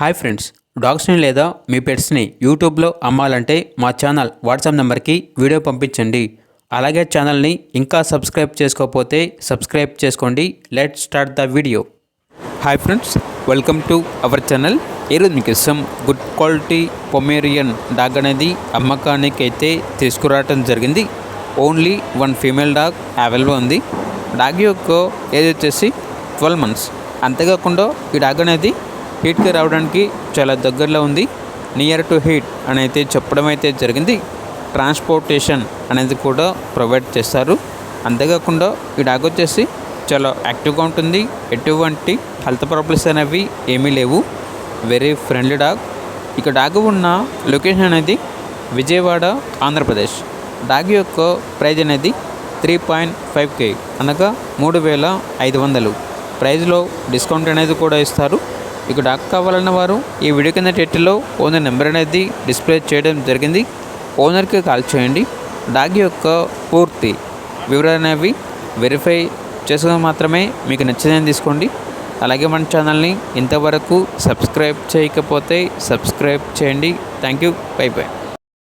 Hi friends, డాగ్స్ని లేదా మీ పెట్స్ని యూట్యూబ్లో అమ్మాలంటే మా ఛానల్ వాట్సాప్ నెంబర్కి వీడియో పంపించండి. అలాగే ఛానల్ని ఇంకా సబ్స్క్రైబ్ చేసుకోకపోతే సబ్స్క్రైబ్ చేసుకోండి. Let start the video. Hi friends, welcome to our channel. ఈరోజు మీకు ఇష్టం గుడ్ క్వాలిటీ పొమేరియన్ డాగ్ అనేది అమ్మకానికి అయితే తీసుకురావడం జరిగింది. Only one female dog available ఉంది. డాగ్ యొక్క ఏజ్ వచ్చేసి 12 months. అంతేకాకుండా ఈ డాగ్ అనేది హీట్కి రావడానికి చాలా దగ్గరలో ఉంది. నియర్ టు హీట్ అని అయితే చెప్పడం అయితే జరిగింది. ట్రాన్స్పోర్టేషన్ అనేది కూడా ప్రొవైడ్ చేస్తారు. అంతేకాకుండా ఈ డాగ్ వచ్చేసి చాలా యాక్టివ్గా ఉంటుంది. ఎటువంటి హెల్త్ ప్రాబ్లమ్స్ అనేవి ఏమీ లేవు. Very friendly dog. ఇక డాగ్ ఉన్న లొకేషన్ అనేది విజయవాడ, ఆంధ్రప్రదేశ్. డాగ్ యొక్క ప్రైజ్ అనేది 3.5K అనగా 3,500. ప్రైజ్లో డిస్కౌంట్ అనేది కూడా ఇస్తారు. ఇక డాగ్ కావాలన్న వారు ఈ వీడియో కింద టైటిల్లో ఓనర్ నెంబర్ అనేది డిస్ప్లే చేయడం జరిగింది. ఓనర్కి కాల్ చేయండి. డాగ్ యొక్క పూర్తి వివరాలు అనేవి వెరిఫై చేసుకుని మాత్రమే మీకు నచ్చిందని తీసుకోండి. అలాగే మన ఛానల్ని ఇంతవరకు సబ్స్క్రైబ్ చేయకపోతే సబ్స్క్రైబ్ చేయండి. Thank you. By by.